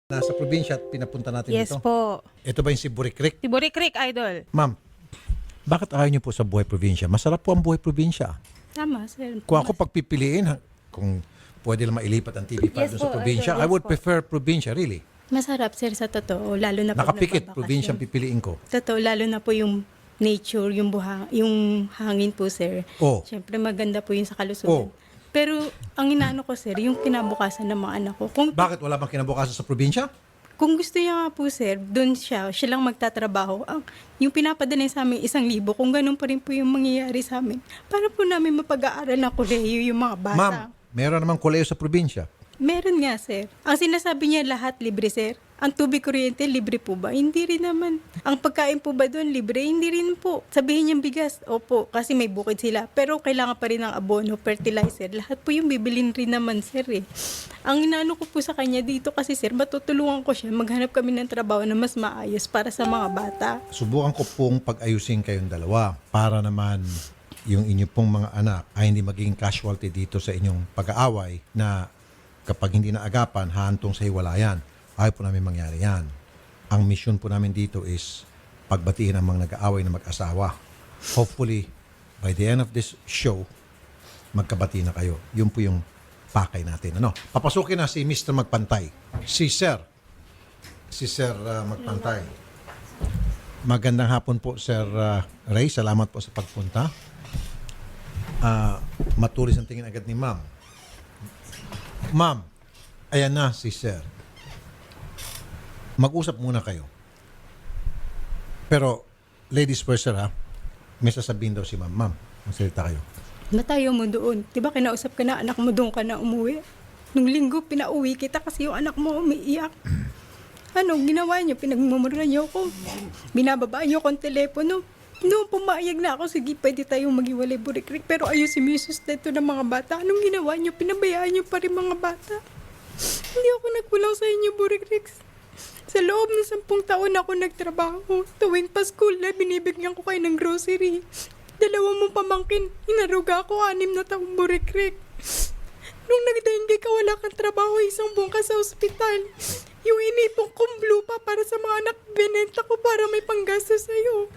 Nasa probinsya at pinapunta natin Yes dito. po. Ito ba yung si Burikrik? Si Burikrik, idol. Ma'am, bakit ayaw niyo po sa buhay probinsya? Masarap po ang buhay probinsya. Tama, sir. Kung ako pagpipiliin, kung pwede lang mailipat ang TV5 Yes doon sa po, probinsya, idol, I would yes po. prefer probinsya, really. Masarap, sir, sa totoo. Lalo na po Nakapikit, nagbabakasyon. probinsya ang pipiliin ko. Totoo, lalo na po yung nature, yung hangin po, sir. Oh. Siyempre, maganda po yun sa kalusugan. Oh. Pero, ang inaano ko, sir, yung kinabukasan ng mga anak ko. Bakit wala bang kinabukasan sa probinsya? Kung gusto niya nga po, sir, doon siya lang magtatrabaho. Yung pinapadala niya sa amin, 1,000, kung ganun pa rin po yung mangyayari sa amin, para po namin mapag-aaral ng kolehiyo yung mga bata. Ma'am, meron namang koleyo sa probinsya. Meron nga, sir. Ang sinasabi niya lahat libre, sir. Ang tubig kuryente, libre po ba? Hindi rin naman. Ang pagkain po ba doon, libre? Hindi rin po. Sabihin niyang bigas, opo, kasi may bukid sila. Pero kailangan pa rin ng abono, fertilizer. Lahat po yung bibilin rin naman, sir, eh. Ang inaano ko po sa kanya dito kasi, sir, matutulungan ko siya. Maghanap kami ng trabaho na mas maayos para sa mga bata. Subukan ko pong pag-ayusin kayong dalawa para naman yung inyo pong mga anak ay hindi magiging casualty dito sa inyong pag-aaway na kapag hindi naagapan, hahantong sa hiwalayan. Ayaw po namin mangyari yan. Ang mission po namin dito is pagbatiin ang mga nag-aaway na mag-asawa. Hopefully, by the end of this show, magkabati na kayo. Yun po yung pakay natin. Ano? Papasukin na si Mr. Magpantay. Si Sir Magpantay. Magandang hapon po, Sir Ray. Salamat po sa pagpunta. Matulis ang tingin agad ni Ma'am. Ma'am, ayan na si Sir. Mag-usap muna kayo. Pero, ladies first, sir, ha? May sasabihin daw si Ma'am. Ma'am, magsalita kayo. Matayo mo doon. Diba kinausap ka na anak mo, doon ka na umuwi? Nung linggo, pinauwi kita kasi yung anak mo umiiyak. Ano, ginawa niyo? Pinagmumura niyo ako. Binababa niyo akong telepono. Noong pumayag na ako, sige, pwede tayong maghiwalay, Burikrik. Pero ayusin mo yung sustento ng mga bata. Anong ginawa niyo? Pinabayaan niyo pa rin mga bata. Hindi ako nagkulang sa inyo, Burikrik. Sa loob ng 10 taon ako nagtrabaho. Tuwing Pasko na, binibigyan ko kayo ng grocery. 2 mong pamangkin, inaruga ako 6 na taong, Burikrik. Nung nagdengge ka, wala kang trabaho, 1 buwan ka sa ospital. Yung inipong kong lupa para sa mga anak, binenta ko para may panggasto sa'yo.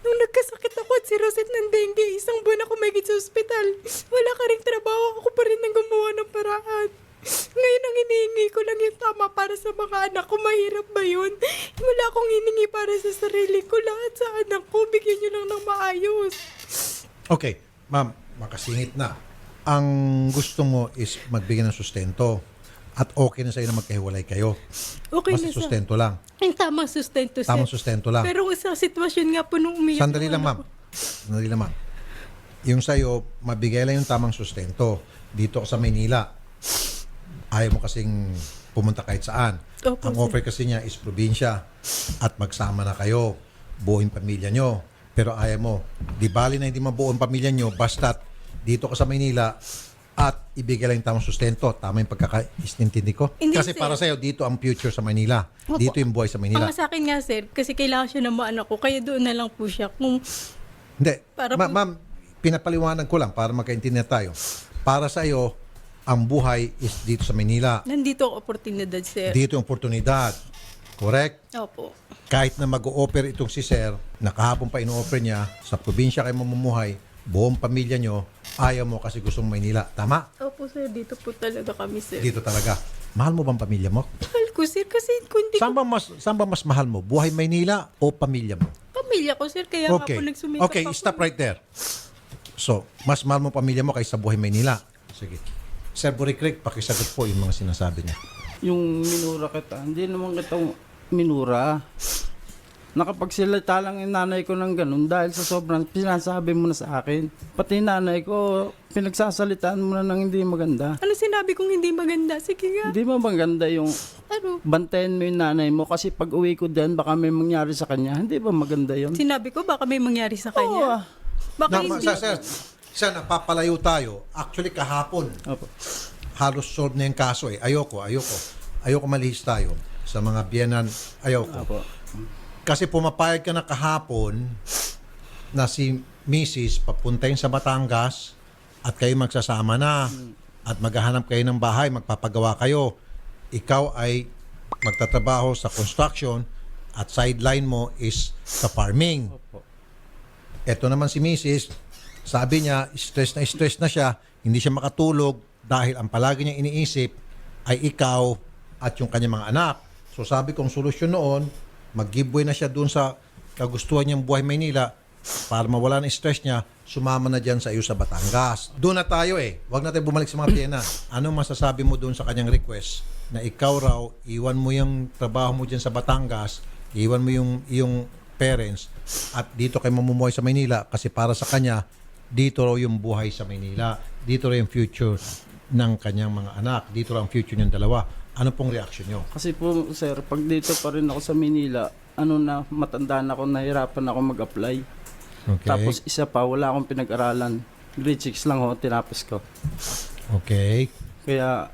Nung nagkasakit ako at si Rosette ng dengue, 1 buwan ako may sa ospital. Wala ka ring trabaho, ako pa rin nang gumawa ng paraan. Ngayon ang hinihingi ko lang yung tama para sa mga anak ko. Mahirap ba yun? Wala akong hiningi para sa sarili ko. Lahat sa anak ko, bigyan nyo lang ng maayos. Okay, Ma'am, makasingit na. Ang gusto mo is magbigay ng sustento. At okay na sa'yo na magkahiwalay kayo. Okay Basta na sustento lang. Yung tamang sustento, sir. Tamang sustento lang. Pero sa sitwasyon nga po nung umiyak. Sandali lang, Ma'am. Sandali lang, Ma'am. Yung sa'yo, mabigay lang yung tamang sustento. Dito sa Maynila. Ayaw mo kasing pumunta kahit saan. Opo, Ang sir. offer kasi niya is probinsya at magsama na kayo, buuin pamilya nyo. Pero ayaw mo, di bali na hindi mabuo ang pamilya nyo, basta't dito ka sa Maynila at ibigay lang yung tamang sustento. Tama yung pagkakaistintindi ko? Hindi, Kasi sir. para sa'yo, dito ang future sa Maynila. Opo. Dito yung buhay sa Maynila. Ang sa akin nga, sir, kasi kailangan siya ng mga anak ko, kaya doon na lang po siya. Kung Hindi. Para po- Ma'am, pinapaliwanag ko lang para magkaintindihan tayo. Para sa iyo, ang buhay is dito sa Manila. nandito ang oportunidad, sir. Dito yung oportunidad. Correct? Opo. Kahit na mag-o-offer itong si Sir, nakahapon pa ino-offer niya, sa probinsya kayo mamumuhay, buong pamilya nyo, ayaw mo kasi gustong Maynila. Tama? Opo, sir. Dito po talaga kami, sir. Dito talaga. Mahal mo bang pamilya mo? Mahal ko, sir, kasi kung hindi Saan ko ba mas mahal mo? Buhay Maynila o pamilya mo? pamilya ko, sir, kaya nga po nagsumikap Okay, ako. stop right there. So, mas mahal mo pamilya mo kaysa buhay Maynila. Sige. Sir Burikrik, pakisagot po yung mga sinasabi niya. Yung minura kita, hindi naman kita minura. Nakapagsalita lang yung nanay ko ng ganun dahil sa sobrang sinasabi mo na sa akin. Pati nanay ko, pinagsasalitaan mo na ng hindi maganda. Ano sinabi kong hindi maganda? Sige nga. Hindi mo maganda yung Ano? bantayan mo yung nanay mo kasi pag uwi ko din, baka may mangyari sa kanya. Hindi ba maganda yun? Sinabi ko, baka may mangyari sa Oo, kanya. Baka Na, hindi. sir, napapalayo tayo. Actually, kahapon, Opo. halos solve na yung kaso eh. Ayoko malihis tayo sa mga biyenan. Ayoko. Opo. Kasi pumapayag ka na kahapon na si Mrs. papuntahin sa Batangas at kayo magsasama na at maghahanap kayo ng bahay, magpapagawa kayo. Ikaw ay magtatrabaho sa construction at sideline mo is sa farming. Opo. Ito naman si Mrs., sabi niya, stress na siya, hindi siya makatulog dahil ang palagi niya iniisip ay ikaw at yung kanyang mga anak. So sabi kong solusyon noon, mag-giveaway na siya doon sa kagustuhan niyang buhay Maynila para mawala ng stress niya, sumama na dyan sa iyo sa Batangas. Doon na tayo Huwag natin bumalik sa mga piyena. Ano masasabi mo doon sa kanyang request na ikaw raw, iwan mo yung trabaho mo dyan sa Batangas, iwan mo yung iyong parents at dito kayo mamumuhay sa Maynila kasi para sa kanya, dito raw yung buhay sa Maynila. Dito raw yung future ng kanyang mga anak. Dito raw ang future niyong dalawa. Ano pong reaction niyo? Kasi po, sir, pag dito pa rin ako sa Manila, matanda na ako, nahirapan ako mag-apply. Okay. Tapos isa pa, wala akong pinag-aralan. Grade 6 lang ho, tinapos ko. Okay. Kaya,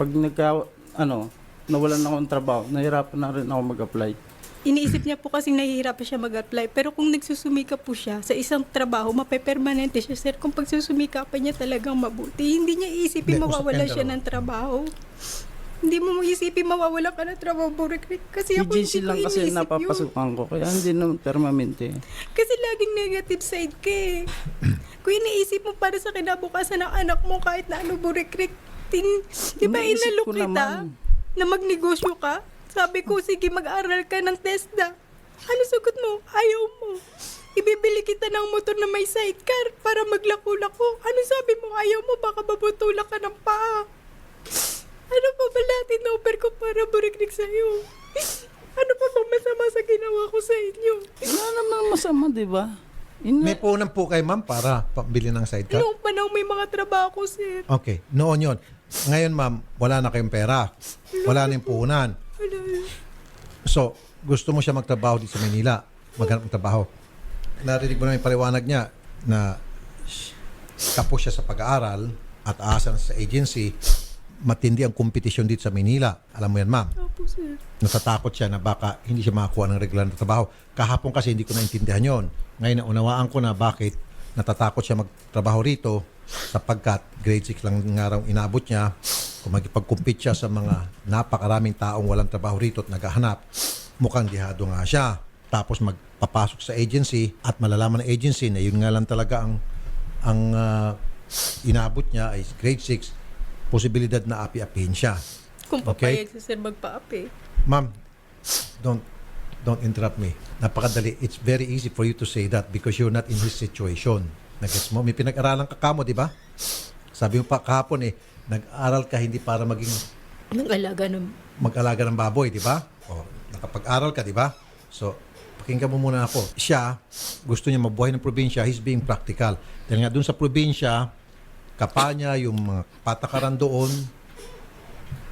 pag nawalan ako ng trabaho, nahirapan na rin ako mag-apply. Iniisip niya po kasing nahihirapan siya mag-apply. Pero kung nagsusumika po siya sa isang trabaho, mapepermanente siya, sir. Kung pagsusumikapan niya talagang mabuti, hindi niya iisipin Hindi, mawawala usapin siya dalawa. ng trabaho. Hindi mo isipin mawawala ka ng trabaho, Borikrik. Kasi ako Agency hindi ko lang kasi iniisip yun. napapasukan ko, kaya hindi naman permanente. Kasi laging negative side ka eh. Kung iniisip mo para sa kinabukasan ng anak mo, kahit na ano, Borikrik, di ba Iniisip inalok ko kita naman. na magnegosyo ka? Sabi ko, sige, mag-aral ka ng TESDA. Ano sagot mo? Ayaw mo. Ibibili kita ng motor na may sidecar para maglako-lako. Ano sabi mo? Ayaw mo, baka mabutulak ka ng paa. Ano pa ba lahat in-offer ko para burikrik sa'yo? Ano pa bang masama sa ginawa ko sa inyo? Wala naman masama, di ba? May punan po kay ma'am para pambili ng sidecar? Noong panahon may mga trabaho ko, sir. Okay, noon yon. Ngayon ma'am, wala na kayong pera. Wala na yung puhunan. Ano yun? So, gusto mo siya magtrabaho dito sa Manila. Maghanap ng trabaho. Narinig mo na yung paliwanag niya na kapos siya sa pag-aaral at aasa na sa agency, matindi ang kompetisyon dito sa Manila. Alam mo yan ma'am. Opo, sir. Natatakot siya na baka hindi siya makakuha ng regular na trabaho. Kahapon kasi hindi ko naintindihan yon. Ngayon naunawaan ko na bakit natatakot siya magtrabaho rito sapagkat grade 6 lang nga raw inabot niya. Kung magipag-compete siya sa mga napakaraming taong walang trabaho rito at naghahanap, mukhang dihado nga siya. Tapos magpapasok sa agency at malalaman ng agency na yun nga lang talaga ang inabot niya ay grade 6, posibilidad na api-apihin siya. Kung Okay. papayag si sir magpa-api. Ma'am, don't interrupt me. Napakadali. It's very easy for you to say that because you're not in his situation. Nagets mo? May pinag-aralan ka kamo, di ba? Sabi mo pa kahapon nag-aral ka hindi para maging Nag-alaga ng... mag-alaga ng baboy, di ba? O, nakapag-aral ka, di ba? So, pakinggan mo muna ako. Siya, gusto niya mabuhay ng probinsya, he's being practical. Dahil nga dun sa probinsya, kapal niya yung mga patakaran doon,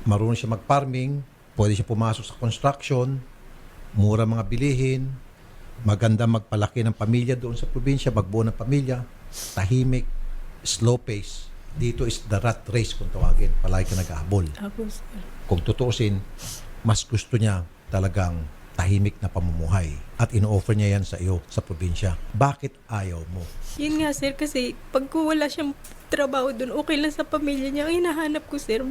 marunong siya mag-farming, pwede siya pumasok sa construction, mura mga bilihin, maganda magpalaki ng pamilya doon sa probinsya, magbuo ng pamilya, tahimik, slow pace. Dito is the rat race kung tawagin. Palagi ka nag-ahabol. Opo, sir. Kung tutuusin, mas gusto niya talagang tahimik na pamumuhay at ino-offer niya yan sa iyo sa probinsya. Bakit ayaw mo? Yun nga, sir, kasi pag wala siyang trabaho doon, okay lang sa pamilya niya. Ang hinahanap ko, sir,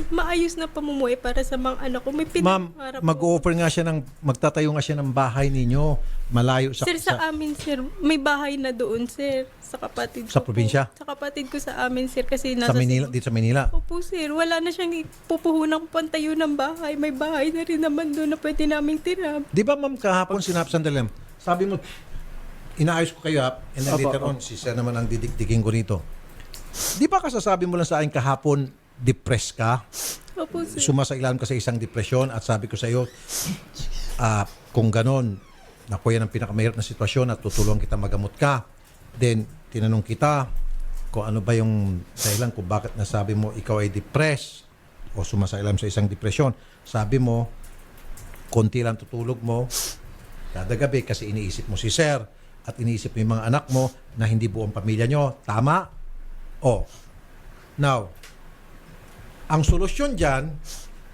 maayos na pamumuhay para sa mga anak ko. May Ma'am, pinangarap mag-offer nga siya magtatayo nga siya ng bahay ninyo malayo sa Sir, sa amin, sir, may bahay na doon, sir. Sa kapatid ko Sa probinsya? Po. Sa kapatid ko sa amin, sir, kasi nasa... sa Manila, dito sa Manila. Opo, sir. Wala na siyang pupuhunang pantayo ng bahay. May bahay na rin naman doon na pwede naming tira. Di ba ma'am kahapon sandali lang, sabi mo inaayos ko kayo and then Opo, later on si Sir naman ang didikdikin ko nito. Di ba kasasabi mo lang sa akin kahapon depressed ka? Opo, sir. Sumasailalim ka sa isang depresyon at sabi ko sa iyo kung ganon naku yan ang pinakamahirap na sitwasyon at tutulungan kita magamot ka. Then tinanong kita kung ano ba yung dahilan kung bakit nasabi mo ikaw ay depressed o sumasailalim sa isang depresyon. Sabi mo konti lang tutulog mo kada gabi kasi iniisip mo si Sir at iniisip mo yung mga anak mo na hindi buong pamilya nyo. Tama? O. Now, ang solusyon dyan,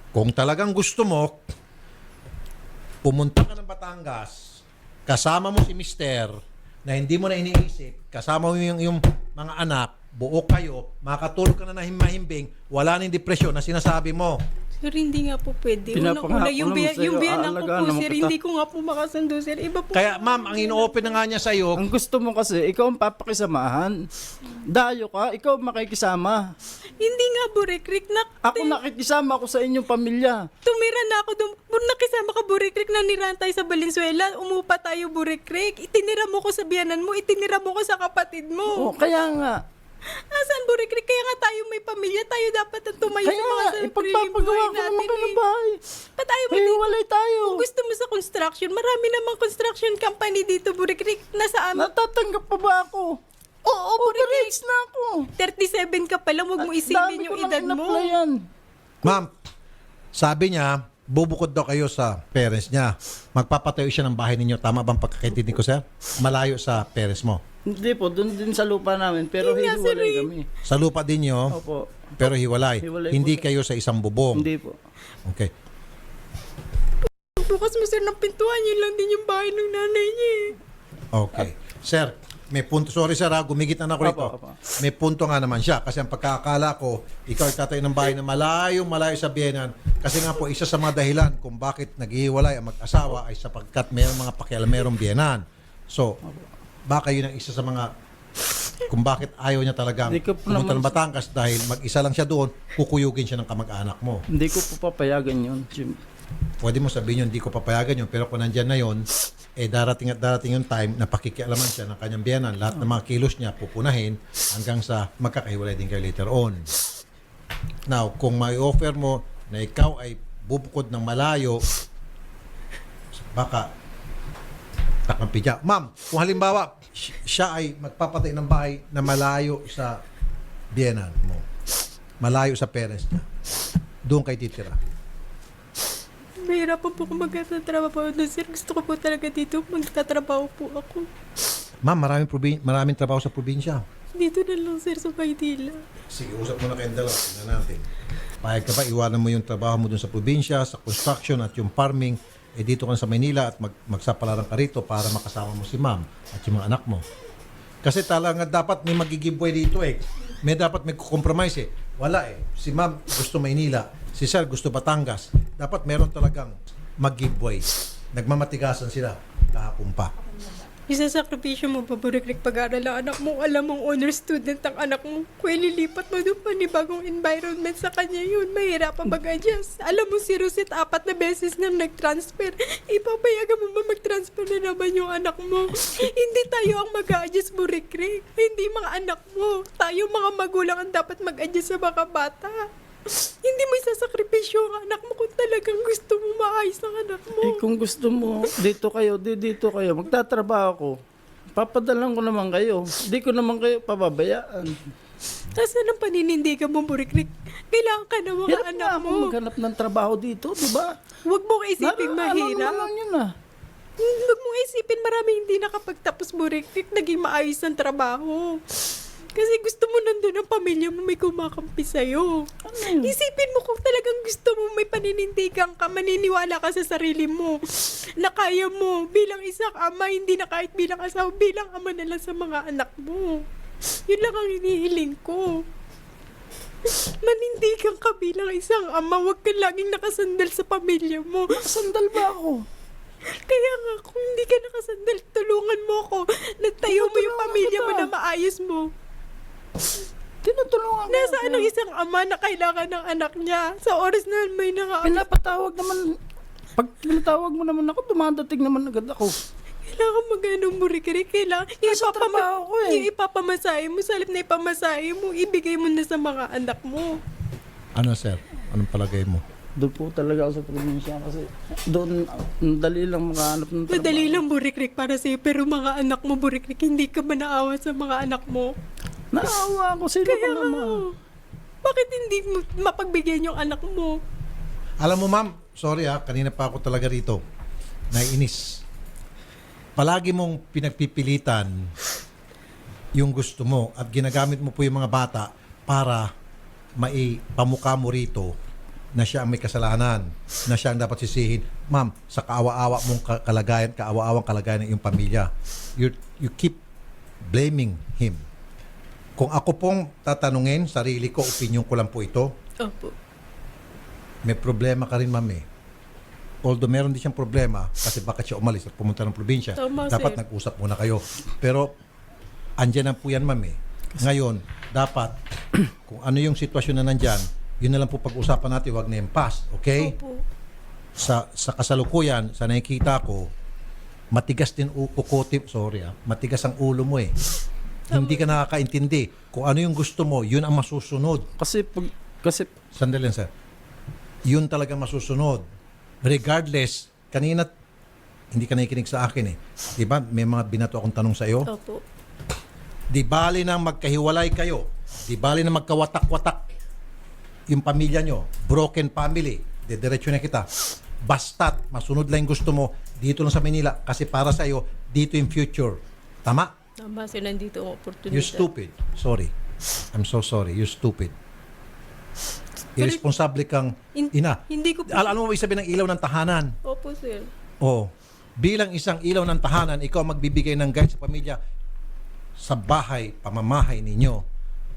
kung talagang gusto mo, pumunta ka ng Batangas, kasama mo si Mister, na hindi mo na iniisip, kasama mo yung mga anak, buo kayo, makatulog ka na mahimbing, wala nang depresyon na sinasabi mo. Sir, hindi nga po pwede. Pinapangako Yung naman sa'yo, yung biyanan ko aalagaan po, naman sir, kita. hindi ko nga po makasundo, sir. Iba po. Kaya ma'am, ang ino-open na nga niya sa iyo, Ang gusto mo kasi, ikaw ang papakisamahan. Dayo ka, ikaw ang makikisama. Hindi nga, Burikrik. Ako nakikisama ako sa inyong pamilya. Tumira na ako doon. Nakisama ka, Burikrik, na niran tayo sa Valenzuela. Umupa tayo, Burikrik. Itinira mo ko sa biyanan mo. Itinira mo ko sa kapatid mo. Oh, kaya nga. Asan, Burikrik? Kaya nga tayo may pamilya. Tayo dapat ang tumayo Kaya sa mga nga, sarili ipagpapagawa ko naman ka ng bahay. Pa tayo Hiwalay tayo. Kung gusto mo sa construction, marami namang construction company dito, Burikrik. Nasa amin. Natatanggap pa ba ako? Oo, Burikrik. Overage na ako. 37 ka pa lang. Huwag mo Dami isipin ko yung nang edad mo. in-applyan. ma'am, sabi niya, bubukod daw kayo sa parents niya. Magpapatayo siya ng bahay ninyo. Tama bang pagkakaintindi ko, sir? Malayo sa parents mo. Hindi po, doon din sa lupa namin. Pero Yun nga, sir, hiwalay eh. kami. Sa lupa din niyo, Opo. pero hiwalay. Hiwalay Hindi po. kayo sa isang bubong. Hindi po. Okay. Bukas mo, sir, ng pintuan. Yun lang din yung bahay ng nanay niya eh. Okay. Sir, may punto. Sorry sir ha, gumigit na ako rito. Opo. May punto nga naman siya. Kasi ang pagkakala ko, ikaw ay tatayo ng bahay na malayo sa biyenan. Kasi nga po, isa sa mga dahilan kung bakit naghihiwalay ang mag-asawa ay sapagkat mayroong mga pakialamerong biyenan. So, baka yun ang isa sa mga kung bakit ayaw niya talagang Hindi ko po pumunta naman- ng Batangas dahil mag-isa lang siya doon, kukuyugin siya ng kamag-anak mo. Hindi ko po papayagan yun. Pwede mo sabihin yun, hindi ko papayagan yun. Pero kung nandyan na yun, darating at darating yung time na pakikialaman siya ng kanyang biyanan. Lahat ng mga kilos niya pupunahin hanggang sa magkakahiwalay din kayo later on. Now, kung may offer mo na ikaw ay bubukod ng malayo, baka takampi siya. Ma'am, kung halimbawa, siya ay magpapatay ng bahay na malayo sa biyanan mo, malayo sa parents niya, doon kayo titira. Mahirapan po kung magtatrabaho doon, sir. Gusto ko po talaga dito. Magtatrabaho po ako. Ma'am, maraming trabaho sa probinsya. Dito na lang, sir, sa Maynila. Sige, usap mo na kayong dalawa. Tingnan natin. Pahig ka ba, iwanan mo yung trabaho mo dun sa probinsya, sa construction at yung farming, dito ka na sa Maynila at magsapalaran ka rito para makasama mo si ma'am at yung mga anak mo. Kasi talaga dapat may magigiveaway dito eh. May dapat may compromise eh. Wala eh. Si ma'am gusto Maynila, si sir gusto Batangas. Dapat meron talagang mag-giveaway. Nagmamatigasan sila kahapon pa. Isasakripisyo mo pa, Burikrik, pag-aaral ang anak mo. Alam mong honor student ang anak mo. Kung ililipat mo doon panibagong environment sa kanya yun, mahirap pa mag-adjust. Alam mo si Rosit, 4 na beses nang nag-transfer. Ipapayagan mo ba mag-transfer na naman yung anak mo? Hindi tayo ang mag-a-adjust, Burikrik. Hindi mga anak mo. Tayo mga magulang ang dapat mag-adjust sa mga bata. Hindi mo isasakripisyo ang anak mo kung talagang gusto mo maayos ang anak mo. Eh kung gusto mo, dito kayo, magtatrabaho ko. Papadalan ko naman kayo. Hindi ko naman kayo pababayaan. Nasaan ang paninindigan mo, Burikrik? Kailangan ka na mga Hirap anak na ako mo. maghanap ng trabaho dito, di ba? Huwag mong isipin mahirap. Ano naman yun ah. Huwag mong isipin marami hindi nakapagtapos, Burikrik. Naging maayos ang trabaho. Kasi gusto mo nandun ang pamilya mo may kumakampi sa'yo. Isipin mo kung talagang gusto mo may paninindigan ka, maniniwala ka sa sarili mo, na kaya mo bilang isang ama, hindi na kahit bilang asawa, bilang ama na lang sa mga anak mo. Yun lang ang hinihiling ko. Manindigan ka bilang isang ama, huwag ka laging nakasandal sa pamilya mo. Sandal ba ako? Kaya nga, kung hindi ka nakasandal, tulungan mo ako. Nagtayo mo yung pamilya mo na maayos mo. Tinutulungan ko. Nasaan ang isang ama na kailangan ng anak niya? Sa oras na may Pinapatawag naman. Pag pinatawag mo naman ako, dumadating naman agad ako. kailangan mag-anong Burikrik. Kailangan, trabaho ko eh. yung ipapamasahe mo, sa halip na ipamasahe mo, ibigay mo na sa mga anak mo. Ano sir? Anong palagay mo? Doon po talaga ako sa probinsya kasi doon dali lang makahanap ng trabaho. Madali lang, Burikrik, para sa'yo. Pero mga anak mo, Burikrik, hindi ka ba naawa sa mga anak mo? Naawa ako. Sino Kaya ko nga, naman? bakit hindi mo mapagbigyan yung anak mo? Alam mo ma'am, sorry kanina pa ako talaga rito. Naiinis. Palagi mong pinagpipilitan yung gusto mo at ginagamit mo po yung mga bata para maipamukha mo rito na siya ang may kasalanan, na siya ang dapat sisihin. Ma'am, sa kaawa-awa mong kalagayan, kaawa-awang kalagayan ng iyong pamilya, you keep blaming him. Kung ako pong tatanungin, sarili ko, opinion ko lang po ito, Opo. may problema ka rin, ma'am eh. Although meron din siyang problema kasi bakit siya umalis at pumunta ng probinsya. Tama, Dapat sir. nag-usap muna kayo. Pero andyan na po yan, ma'am eh. Ngayon, dapat kung ano yung sitwasyon na nandyan, yun na lang po pag-usapan natin, wag na yung past. Okay? Opo. Sa kasalukuyan, sa nakikita ko, matigas din matigas ang ulo mo eh. Hindi ka nakakaintindi. Kung ano yung gusto mo, yun ang masusunod. Kasi Sandali lang, sir. Yun talaga masusunod. Regardless, kanina, hindi ka nakikinig sa akin eh. Diba, may mga binato akong tanong sa iyo. Opo. Di bali na magkahiwalay kayo. Di bali na magkawatak-watak yung pamilya nyo. Broken family. Didiretso na kita. Basta't masunod lang yung gusto mo dito lang sa Manila kasi para sa iyo, dito yung future. Tama? Tama, sir, nandito ang oportunidad. You stupid. Sorry. I'm so sorry. You stupid. Irresponsable kang ina. Hindi ko po. Alam mo ba sabihin ng ilaw ng tahanan? Opo, sir. Oh, bilang isang ilaw ng tahanan, ikaw ang magbibigay ng guide sa pamilya sa bahay, pamamahay ninyo.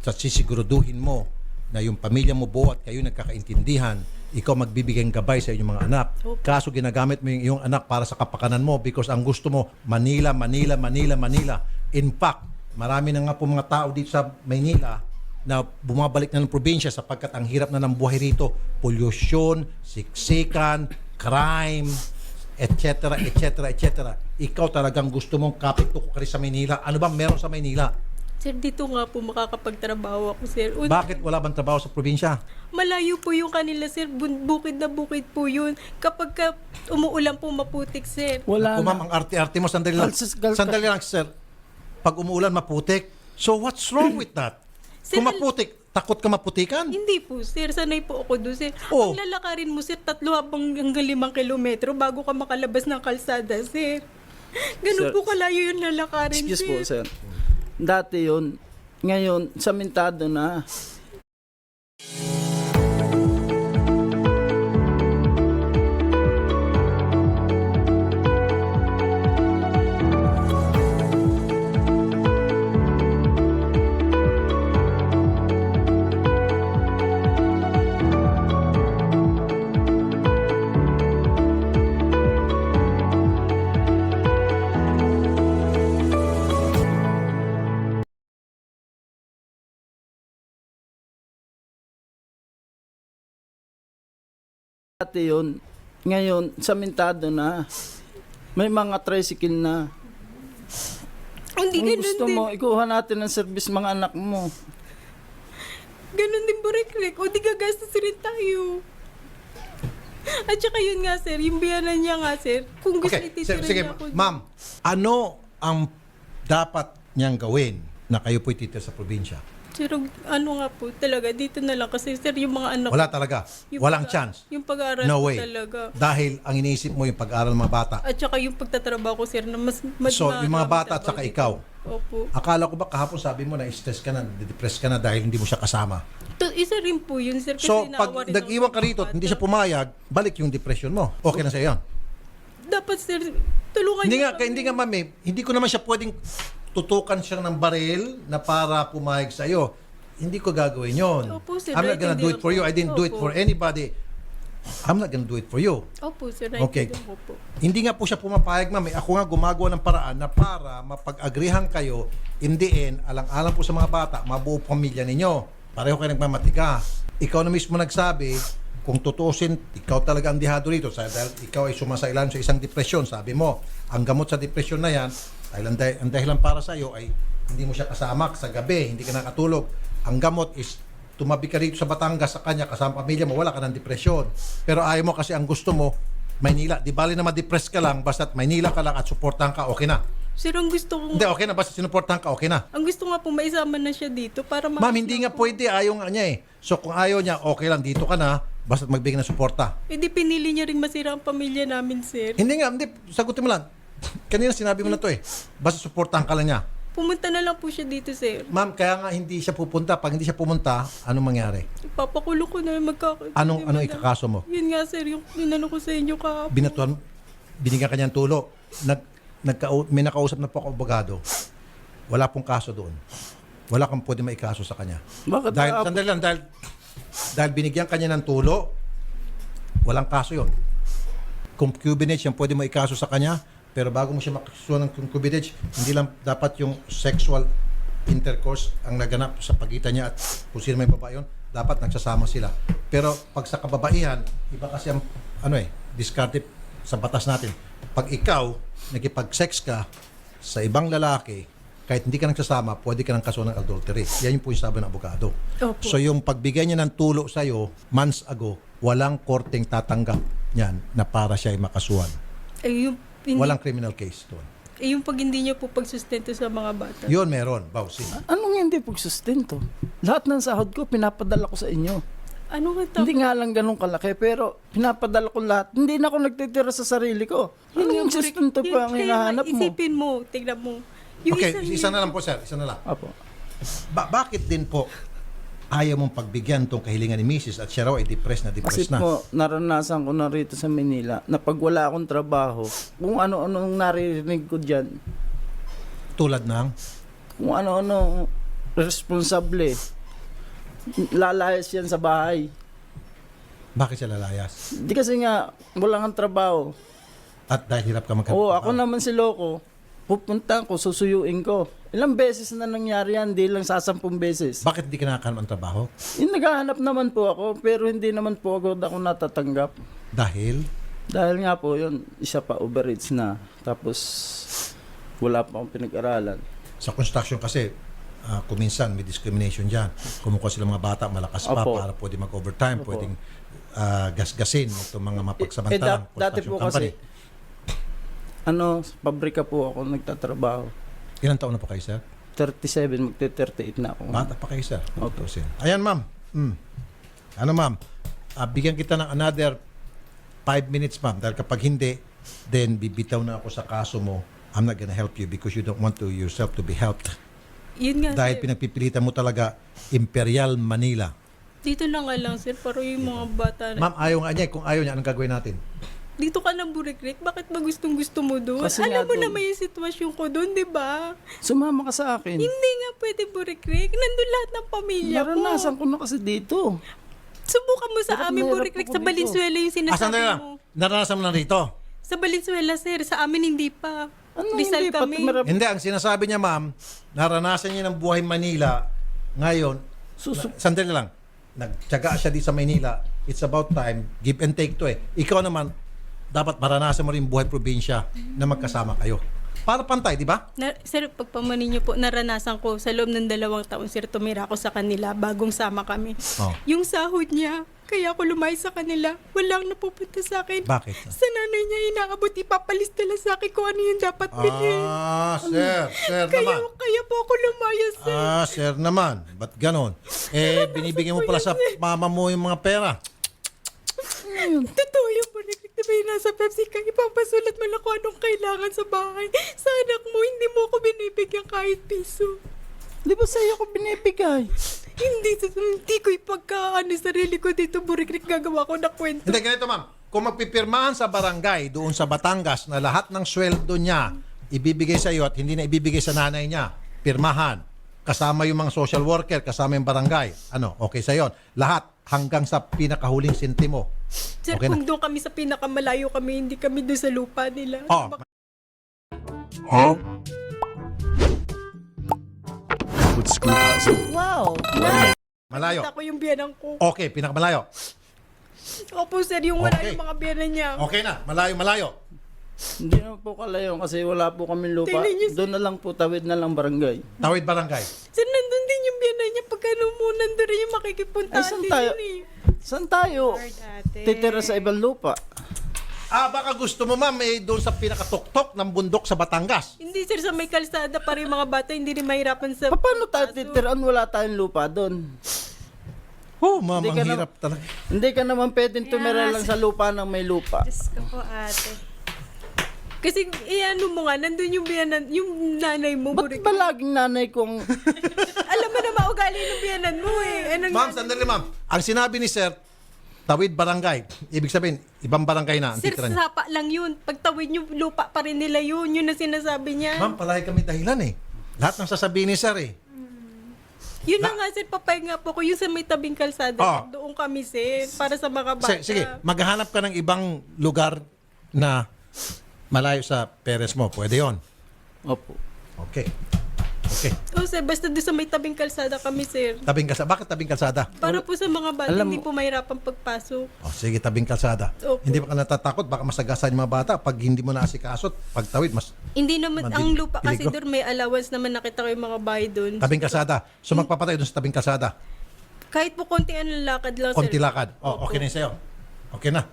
Sa sisiguraduhin mo na yung pamilya mo buo at kayo nagkakaintindihan, ikaw magbibigay ng gabay sa inyong mga anak. Opo. Kaso ginagamit mo yung iyong anak para sa kapakanan mo because ang gusto mo, Manila, Manila, Manila, Manila. In fact, marami na nga po mga tao dito sa Maynila na bumabalik na ng probinsya sapagkat ang hirap na ng buhay rito. Pollution, siksikan, crime, etc., etc., etc. Ikaw talagang gusto mong kapit-tuko ka rin sa Maynila. Ano ba meron sa Maynila? Sir, dito nga po makakapagtrabaho ako, sir. Bakit wala bang trabaho sa probinsya? Malayo po yung kanila, sir. Bukid na bukid po yun. Kapag umuulan po maputik, sir. wala Kung na. ma'am, ang arte-arte mo, sandali lang. Sandali lang, sir. Pag umuulan, maputik. So what's wrong with that? Kung maputik, takot ka maputikan? Hindi po, sir. Sanay po ako doon, sir. Oh. Ang lalakarin mo, sir, 3 hanggang 5 kilometro bago ka makalabas ng kalsada, sir. Ganun Sir, po kalayo yung lalakarin, Excuse sir. po, sir. Dati yun. Ngayon, samentado na. Dati yun. Ngayon, samentado na. May mga tricycle na. Hindi Kung ganun gusto din. mo, ikuha natin ng service mga anak mo. Ganun din po, Rick. O di gagastos rin tayo. At saka yun nga, sir. Yung biyanan niya nga, sir. Kung gusto Okay, ititira sige, niya ako. ma'am. Ano ang dapat niyang gawin na kayo po'y titira sa probinsya? Sir, ano nga po, talaga, dito na lang. Kasi, sir, yung mga anak Wala talaga. yung Walang pag- chance. Yung pag-aaral No ko way. talaga. Dahil ang iniisip mo yung pag-aaral ng mga bata. At saka yung pagtatrabaho ko, sir, na mas So, yung mga bata at saka dito. ikaw. Opo. Akala ko ba kahapon sabi mo na stress ka na, depress ka na dahil hindi mo siya kasama. Isa rin po yun, sir. Kasi So, pag naawa rin nag-iwan ako ka sa rito at bata. hindi siya pumayag, balik yung depression mo. Okay na sa iyo. Dapat, sir, tulungan Hindi niyo nga, kami. hindi nga ma'am eh, hindi ko naman siya pwedeng tutukan siya ng baril na para pumayag sa iyo. Hindi ko gagawin yon. Opo, sir. I'm not gonna do it for you. I didn't do it Opo. for anybody. I'm not gonna do it for you. Opo, sir. Okay. naiintindihan ko po. Hindi nga po siya pumapayag, ma'am. Eh, ako nga gumagawa ng paraan na para mapag-agrihan kayo, in the end, alang-alang po sa mga bata, mabuo pamilya ninyo. Pareho kayo nagmamatika. Ikaw na mismo nagsabi, kung tutusin, ikaw talaga ang dihado rito. Dahil ikaw ay sumasailan sa isang depresyon. Sabi mo, ang gamot sa depresyon na yan, dahil ang dahilan para sa iyo ay hindi mo siya kasama sa gabi, hindi ka nakatulog. Ang gamot is tumabi ka rito sa Batangas sa kanya, kasama pamilya mo, wala ka ng depresyon. Pero ayaw mo kasi ang gusto mo, Maynila. Di bali na ma-depress ka lang, basta't Maynila ka lang at suportahan ka, okay na. Sir, ang gusto ko, Hindi, okay na, basta sinuportahan ka, okay na. ang gusto nga po, maisama na siya dito para Ma'am, hindi nga pwede, ayaw nga niya eh. So kung ayaw niya, okay lang, dito ka na, basta't magbigay ng suporta. Eh, di pinili niya rin masira ang pamilya namin, sir. Hindi nga, hindi, sagutin mo lang. Kanina sinabi mo na to eh, basta suportahan ka lang niya. Pumunta na lang po siya dito, sir. Ma'am, kaya nga hindi siya pupunta. Pag hindi siya pumunta, anong mangyari? Ipapakulong ko na yung Anong ikakaso mo? Yun nga, sir, yung inano ko sa inyo kahapon. Binatuan, binigyan ka niyang tulo. May nakausap na po ako abogado. Wala pong kaso doon. Wala kang pwede maikaso sa kanya. Bakit? Dahil, sandali lang, dahil binigyan kanya ng tulo, walang kaso yon. Concubinage, yan pwede mo ikaso sa kanya, pero bago mo siya makasuhan ng concubinage, hindi lang dapat yung sexual intercourse ang naganap sa pagitan niya at kung sino may babae yun, dapat nagsasama sila. Pero pag sa kababaihan, iba kasi ang discarded sa batas natin. Pag ikaw, nakipag-sex ka sa ibang lalaki, kahit hindi ka nagsasama, pwede ka ng kaso ng adultery. Yan yung po yung sabi ng abogado. Opo. So yung pagbigay niya ng tulo sa'yo, months ago, walang korteng tatanggap niyan na para siya ay makasuhan. Yung, Walang criminal case doon. yung pag hindi niya po pagsustento sa mga bata. Yun meron, Bausi. Anong hindi pagsustento? Lahat ng sahod ko, pinapadala ko sa inyo. Ano nga Hindi nga lang ganun kalaki, pero pinapadala ko lahat. Hindi na ako nagtitira sa sarili ko. Ano yung sustento pa ang hinahanap mo? Isipin mo, tignan mo. Yung Okay, isang isa na lang po, sir. Isa na lang. Apo. Bakit din po ayaw mong pagbigyan tong kahilingan ni Mrs. at siya raw ay depressed Kasi na? po, naranasan ko na rito sa Manila na pag wala akong trabaho, kung ano-anong naririnig ko dyan, Tulad ng? kung ano-ano responsable, lalayas yan sa bahay. Bakit siya lalayas? Di kasi nga, wala kang trabaho. At dahil hirap ka magkaroon. Oo, ako naman si Loco, pupunta ko, susuyuin ko. Ilang beses na nangyari yan, di lang sa 10 beses. Bakit di ka nakakaroon ng trabaho? Yung naghahanap naman po ako, pero hindi naman po ako natatanggap. Dahil? Dahil nga po yun, isa pa overage na. Tapos, wala pa akong pinag-aralan. Sa construction kasi, kuminsan may discrimination dyan. Kumukuha sila mga bata, malakas pa Opo. para pwede mag-overtime, Opo. pwedeng gasgasin itong mga mapagsamantalang dati construction po company. kasi, sa pabrika po ako nagtatrabaho. Ilang taon na po kayo, sir? 37, magte-38 na ako. Bata pa kayo, sir. Opo. Ayan, ma'am. Ano, ma'am? Bigyan kita ng another 5 minutes, ma'am. Dahil kapag hindi, then bibitaw na ako sa kaso mo. I'm not gonna help you because you don't want to yourself to be helped. Yun nga, Dahil sir. pinagpipilitan mo talaga Imperial Manila. Dito na nga lang, sir, para yung mga bata na. Ma'am, ayaw nga niya. Kung ayaw niya, anong gagawin natin? Dito ka ng Burikrik, bakit ba gustong-gusto mo doon? Kasi nga Alam mo doon- naman yung sitwasyon ko doon, di ba? Sumama ka sa akin. Hindi nga pwede Burikrik. Nandun lahat ng pamilya Naranasan ko. ko na kasi dito. Subukan mo sa Hirap amin, na hirap Burikrik. ako Sa dito. Valenzuela yung Asan sinasabi na lang? mo. Naranasan mo na rito? Sa Valenzuela, sir. Sa amin, hindi pa. Ano Rizal hindi? Pati kami. Hindi, ang sinasabi niya, ma'am, naranasan niya ng buhay Manila. Ngayon, sandali lang. Nagtyaga siya di sa Manila. It's about time. Give and take to eh. Ikaw naman, dapat maranasan mo rin buhay probinsya na magkasama kayo. Para pantay, di ba? Sir, pagpamanin niyo po, naranasan ko sa loob ng 2 taon, sir, tumira ako sa kanila bagong sama kami. Oh. Yung sahod niya, kaya ako lumay sa kanila, walang napupunta sa akin. Bakit? Sa nanay niya, inaabot, ipapalista lang sa akin kung ano yung dapat bilhin. Sir naman. Kaya po ako lumayas, sir. Sir naman. Ba't ganon? Binibigyan mo pala sa mama mo yung mga pera. Totoo yung Burikrik, di ba yung nasa Pepsi ka, ipapasulat mo lang kung anong kailangan sa bahay. Sa anak mo, hindi mo ako binibigyan kahit piso. Di ba sa'yo ko binibigay? Hindi ko sarili ko dito, Burikrik, gagawa ko na kwento. Hindi, ganito ma'am. Kung magpipirmahan sa barangay doon sa Batangas na lahat ng sweldo niya ibibigay sa iyo at hindi na ibibigay sa nanay niya, pirmahan. Kasama yung mga social worker, kasama yung barangay. Okay sa yon. Lahat hanggang sa pinakahuling sentimo. Sir, Okay na. kung doon kami sa pinakamalayo kami, hindi kami doon sa lupa nila. Oh, Wow. malayo. Ako yung biyanang ko. Okay, pinakamalayo. Opo, sir, yung wala Okay. yung mga biyanan niya. Okay na, malayo. Hindi naman po kalayo kasi wala po kami lupa. Tingnan niyo, Doon na lang po, tawid na lang barangay. Tawid barangay. Sir, nandun din yung biyanan niya. Pagka mo nandun rin yung makikipunta. Ay, saan tayo? Saan tayo? Titira sa ibang lupa. Baka gusto mo ma'am, doon sa pinakatuktok ng bundok sa Batangas. Hindi, sir, sa may kalsada para yung mga bata hindi rin mahirapan sa... Paano tayo titiraan? Wala tayong lupa doon. Ma'am, Hindi ang ka na- hirap talaga. Hindi ka naman pwedeng tumira lang sa lupa ng may lupa. Diyos ko po, ate. Kasi, ano mo nga, nandun yung biyanan, yung nanay mo, Ba't Burikrik. ba laging nanay kong... Alam mo na maugali ng biyanan mo eh. Ma'am, sandali ma'am. Ang sinabi ni sir, tawid barangay. Ibig sabihin, ibang barangay na ang Sir, titira niya. sapa lang yun. Pagtawid yung lupa pa rin nila yun. Yun ang sinasabi niya. Ma'am, palagi kami dahilan eh. Lahat ng sasabihin ni sir eh. Yun na nga, sir, papahinga po ko. Yung sa may tabing kalsada, Oh. doon kami, sir, para sa mga bata. Sige, maghanap ka ng ibang lugar na malayo sa parents mo. Pwede yon. Opo. Okay. Okay. Oh, sir, basta doon sa may tabing kalsada kami, sir. Tabing kalsada. Bakit tabing kalsada? Para po sa mga bata, Alam hindi mo- po mahirapan pagpasok. Oh, sige, tabing kalsada. Opo. Hindi ba ka natatakot? Baka masagasan yung mga bata. Pag hindi mo naasikaso, pagtawid, mas Hindi naman, ang lupa kasi peligro. doon may allowance naman, nakita ko yung mga bahay doon. tabing kalsada. So magpapatay doon sa tabing kalsada. Kahit po konti ang lakad lang, sir. Konti lakad. Oh, Opo. okay na yun sa'yo. Okay na.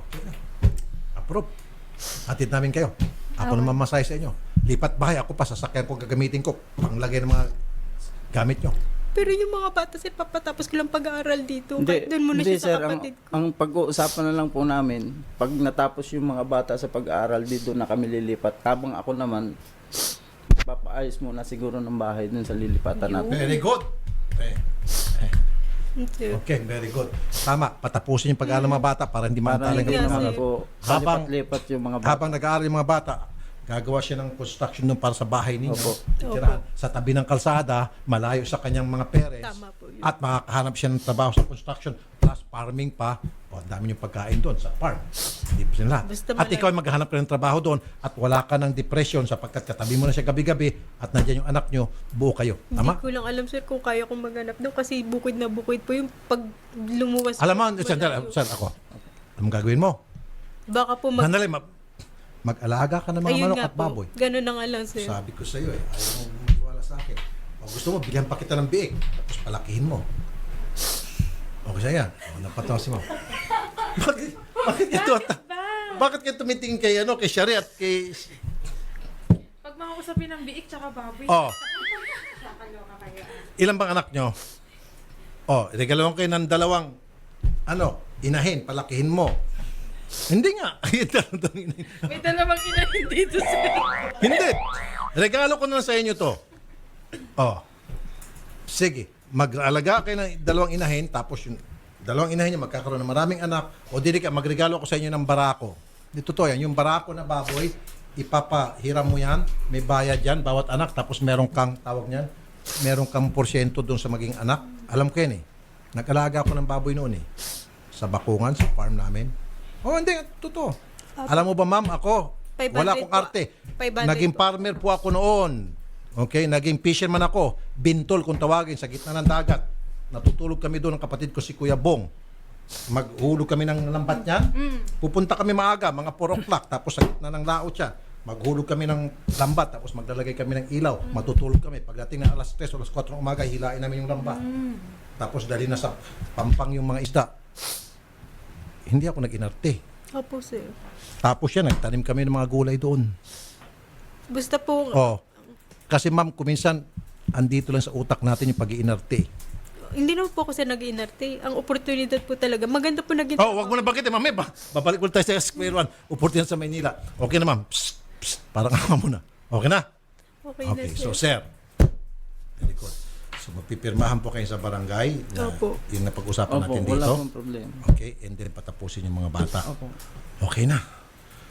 Okay na. Approve. Hatid namin kayo. Ako naman masay sa inyo. Lipat bahay. Ako pa, sasakyan ko gagamitin ko. Panglagay ng mga gamit nyo. Pero yung mga bata, sir, papatapos ko lang pag-aaral dito. Hindi, Kahit doon muna hindi, siya sir, sa kapatid ko. ang pag-uusapan na lang po namin, pag natapos yung mga bata sa pag-aaral, dito na kami lilipat. Habang ako naman, papaayos muna siguro ng bahay dun sa lilipatan natin. Very good. Sir. Okay, very good. Tama, patapusin yung pag-aaral ng mga bata para hindi Para mantalang hindi Yes, naman sir. po Habang- palipat-lipat yung mga bata. Habang nag-aaral yung mga bata, gagawa siya ng construction doon para sa bahay ninyo. Opo. Titirahan. Sa tabi ng kalsada, malayo sa kanyang mga parents. Tama po yun. At makakahanap siya ng trabaho sa construction plus farming pa. O, ang dami yung pagkain doon sa farm. Hindi pa sila. Basta At ikaw ay maghahanap ka ng trabaho doon at wala ka ng depression sapagkat katabi mo na siya gabi-gabi at nandiyan yung anak nyo, buo kayo. Tama? Hindi ko lang alam, sir, kung kaya kong maghanap doon kasi bukid na bukid po yung pag lumuwas. Alam mo, po, sandali, malayo. sir, ako. Anong gagawin mo? Baka po Sandali, mag-alaga ka ng mga Ayun manok nga at baboy. po. Ganun na nga lang, sir. Sabi ko sa iyo ayaw mo maniwala sa akin. O gusto mo, bigyan pa kita ng biik. Tapos palakihin mo. Okay siya yan. O, napatawa si Ma'am. Bakit ito? Bakit kayo tumitingin kay, kay Shari at kay... Pag mga usapin ng biik tsaka baboy, Oh, kakaloka kayo. ilan bang anak nyo? Oh, regaloan kayo ng dalawang, inahin, palakihin mo. Hindi nga. May dalawang inahin dito sa... Hindi. Regalo ko na sa inyo to. Oh. Sige. Mag-alaga kayo ng dalawang inahin, tapos yung dalawang inahin niya magkakaroon ng maraming anak, o dili ka, magregalo ko sa inyo ng barako. Dito to yan. Yung barako na baboy, ipapahiram mo yan, may bayad yan, bawat anak, tapos meron kang, tawag niyan, meron kang porsyento doon sa maging anak. Alam ko yan eh. Nag-alaga ako ng baboy noon eh. Sa bakungan, sa farm namin. Oh, hindi. Totoo. Alam mo ba, ma'am, ako, 500 wala akong po. arte. 500 Naging po. farmer po ako noon. Okay, naging fisherman ako. Bintol kung tawagin sa gitna ng dagat. Natutulog kami doon ng kapatid ko si Kuya Bong. Maghulog kami ng lambat niyan. Pupunta kami maaga, mga 4 o'clock. Tapos sa gitna ng laot siya. Maghulog kami ng lambat. Tapos maglalagay kami ng ilaw. Matutulog kami. Pagdating ng alas 3 o alas 4 ng umaga, hilain namin yung lambat. Tapos dali na sa pampang yung mga isda. Hindi ako nag-inarte. Opo, sir. Tapos yan, nagtanim kami ng mga gulay doon. Basta po, Oh. Kasi ma'am, kuminsan, andito lang sa utak natin yung pag-iinarte. hindi naman po ako sa nag-inarte. Ang oportunidad po talaga. Maganda po naging... Oh, wag mo na banggitin, ma'am. Babalik ulit tayo sa square one. Oportunidad sa Maynila. Okay na, ma'am. Psst, psst. Parang ako muna. Okay na? Okay, Okay. na, sir. So, sir. Very good. So, magpipirmahan po kayo sa barangay na Opo. yung napag-usapan Opo, natin wala dito. pong problema. Okay. And then, patapusin yung mga bata. Opo. Okay na.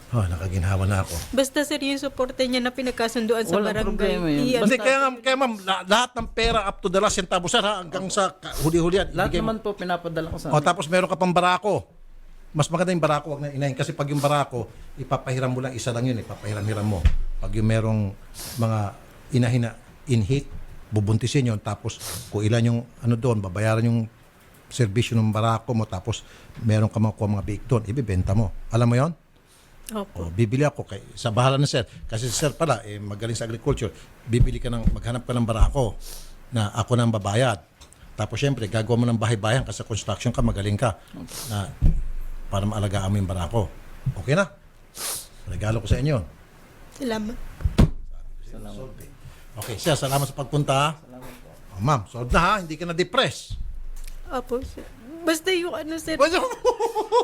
Oh, nakaginhawa na ako. Basta, sir, yung suporte niya na pinagkasunduan sa Walang barangay. problema yun. iyan. Hindi, kaya ma'am, lahat ng pera up to the last centavo, sir, ha, hanggang sa huli-hulian. Lahat ibigay mo. naman po pinapadala ko sa O tapos meron ka pang barako. Mas maganda yung barako, wag na inahin. Kasi pag yung barako, ipapahiram mo lang, isa lang yun, ipapahiram-hiram mo. Pag yung merong mga inahin na in-heat, bubuntisin yun. Tapos kung ilan yung doon, babayaran yung servisyo ng barako mo. Tapos meron ka makuha mga biik doon, ibibenta mo. Alam mo yon? Opo. O, bibili ako kay sa bahala na sir. Kasi si sir pala, magaling sa agriculture. Bibili ka maghanap ka ng barako na ako na ang babayad. Tapos syempre, gagawa mo ng bahay-bayan kasi sa construction ka, magaling ka. Na, para maalagaan mo yung barako. Okay na? Regalo ko sa inyo. Salamat. Okay, sir, salamat sa pagpunta. Salamat po. Oh, ma'am, solve na ha, hindi ka na depress. Opo, sir. Basta yung ano, sir.